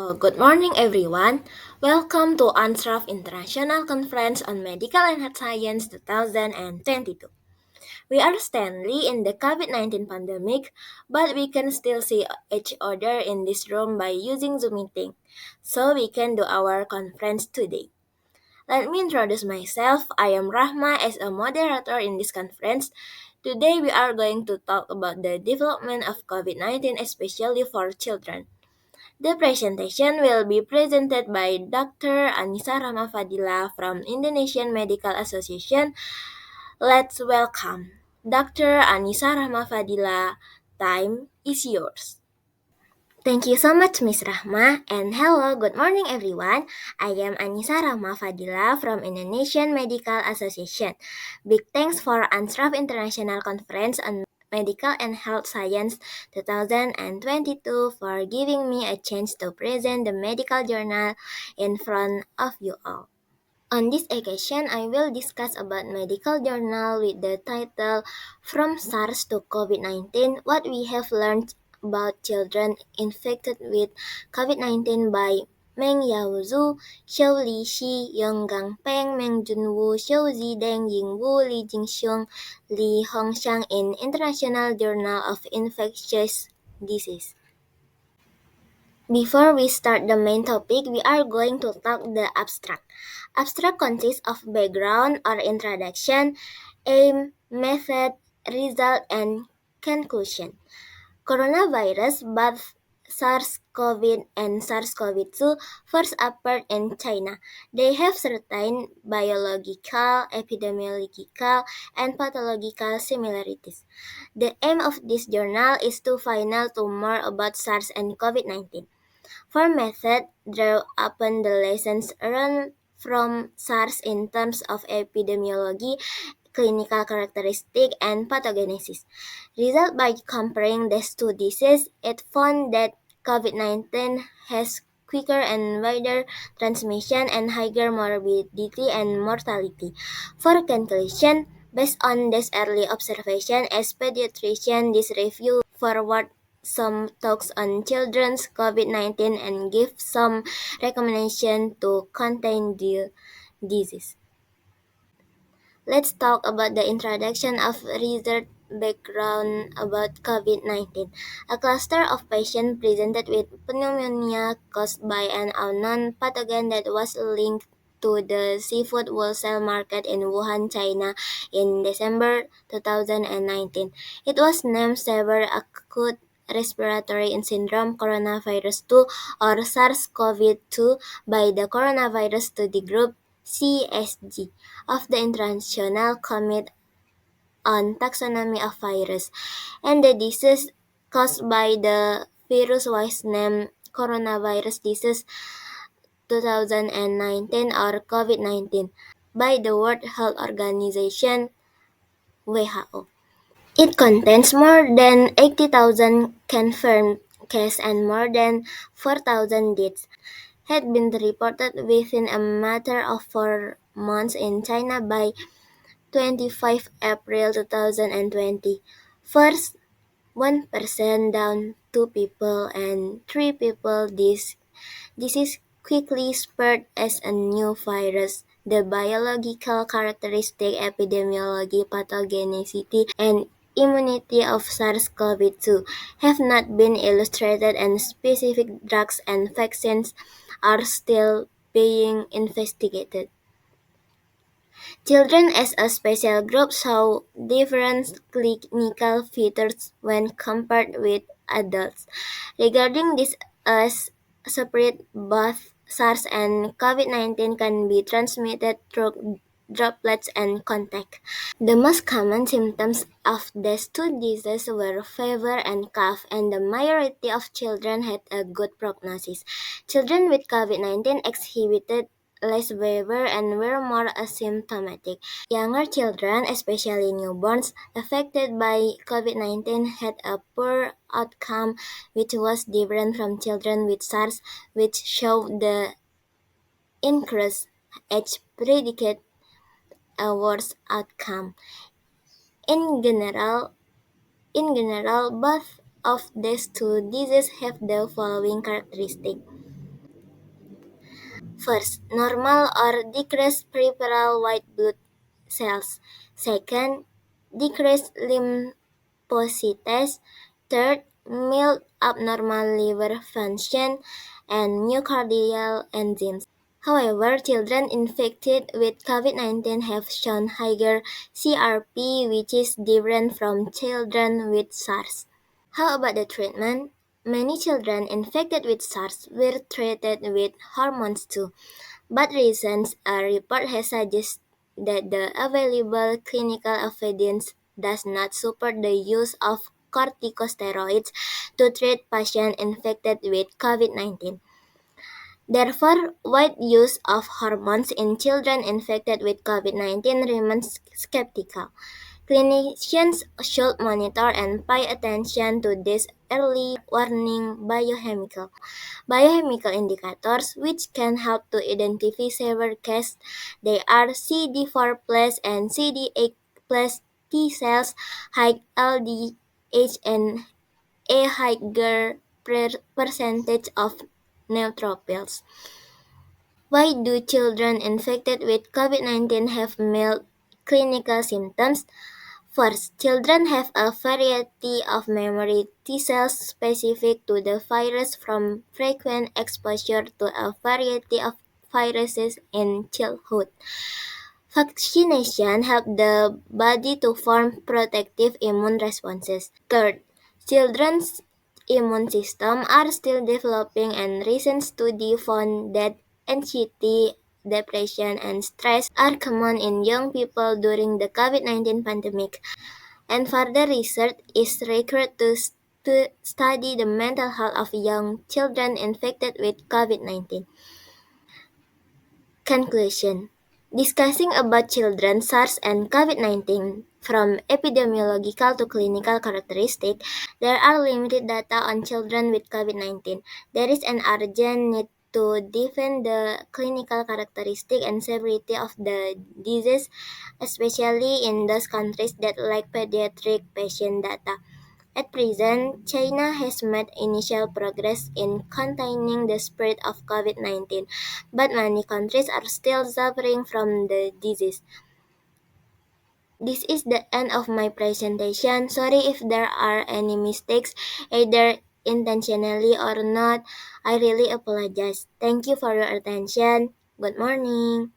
Good morning, everyone. Welcome to UNSRAF International Conference on Medical and Health Science 2022. We are currently in the COVID-19 pandemic, but we can still see each other in this room by using Zoom meeting, so we can do our conference today. Let me introduce myself. I am Rahma as a moderator in this conference. Today we are going to talk about the development of COVID-19, especially for children. The presentation will be presented by Dr. Anissa Ramafadila from Indonesian Medical Association. Let's welcome Dr. Anissa Ramafadila. Time is yours. Thank you so much, Miss Rahma, and hello, good morning, everyone. I am Anissa Rahma Fadila from Indonesian Medical Association. Big thanks for ANSRAF International Conference on Medical and Health Science 2022 for giving me a chance to present the medical journal in front of you all. On this occasion, I will discuss about medical journal with the title From SARS to COVID-19, What We Have Learned About Children Infected with COVID-19 by Meng Yao Zhu, Xiao Li Shi, Yong Gang Peng, Meng Junwu, Xiao Zideng, Yingwu, Li Jingxiong, Li Hongxiang in International Journal of Infectious Disease. Before we start the main topic, we are going to talk the abstract. Abstract consists of background or introduction, aim, method, result, and conclusion. Coronavirus, both SARS-CoV and SARS-CoV-2, first appeared in China. They have certain biological, epidemiological, and pathological similarities. The aim of this journal is to find out more about SARS and COVID-19. For method, draw upon the lessons learned from SARS in terms of epidemiology, clinical characteristic, and pathogenesis. Result by comparing these two diseases, it found that COVID-19 has quicker and wider transmission and higher morbidity and mortality. For conclusion, based on this early observation, as pediatrician, this review forward some talks on children's COVID-19 and give some recommendation to contain the disease. Let's talk about the introduction of research background about COVID-19. A cluster of patients presented with pneumonia caused by an unknown pathogen that was linked to the seafood wholesale market in Wuhan, China in December 2019. It was named Severe Acute Respiratory Syndrome Coronavirus 2 or SARS-CoV-2 by the Coronavirus Study Group CSG of the International Committee on Taxonomy of Viruses, and the disease caused by the virus was named Coronavirus Disease 2019 or COVID-19 by the World Health Organization WHO. It contains more than 80,000 confirmed cases and more than 4,000 deaths had been reported within a matter of 4 months in China by 25 April 2020. First, 1% down 2 people and 3 people. This disease quickly spread as a new virus. The biological characteristic, epidemiology, pathogenicity, and immunity of SARS-CoV-2 have not been illustrated, and specific drugs and vaccines are still being investigated. Children as a special group show different clinical features when compared with adults. Regarding this as separate, both SARS and COVID-19 can be transmitted through droplets and contact. The most common symptoms of these two diseases were fever and cough, and the majority of children had a good prognosis. Children with COVID-19 exhibited less fever and were more asymptomatic. Younger children, especially newborns, affected by COVID-19 had a poor outcome, which was different from children with SARS, which showed the increased age predicted a worse outcome. In general, both of these two diseases have the following characteristics. First, normal or decreased peripheral white blood cells. Second, decreased lymphocytes. Third, mild abnormal liver function and myocardial enzymes. However, children infected with COVID-19 have shown higher CRP, which is different from children with SARS. How about the treatment? Many children infected with SARS were treated with hormones too, but recent report has suggested that the available clinical evidence does not support the use of corticosteroids to treat patients infected with COVID-19. Therefore, wide use of hormones in children infected with COVID-19 remains skeptical. Clinicians should monitor and pay attention to these early warning biochemical indicators which can help to identify severe cases. They are CD4 plus and CD8 plus T cells, high LDH, and a higher percentage of neutrophils. Why do children infected with COVID-19 have mild clinical symptoms? First, children have a variety of memory T cells specific to the virus from frequent exposure to a variety of viruses in childhood. Vaccination helps the body to form protective immune responses. Third, children's immune system are still developing and recent studies found that anxiety, depression, and stress are common in young people during the COVID-19 pandemic. And further research is required to study the mental health of young children infected with COVID-19. Conclusion: discussing about children SARS and COVID-19 from epidemiological to clinical characteristics, there are limited data on children with COVID-19. There is an urgent need to define the clinical characteristic and severity of the disease, especially in those countries that lack pediatric patient data. At present, China has made initial progress in containing the spread of COVID-19, but many countries are still suffering from the disease. This is the end of my presentation. Sorry if there are any mistakes, either intentionally or not. I really apologize. Thank you for your attention. Good morning.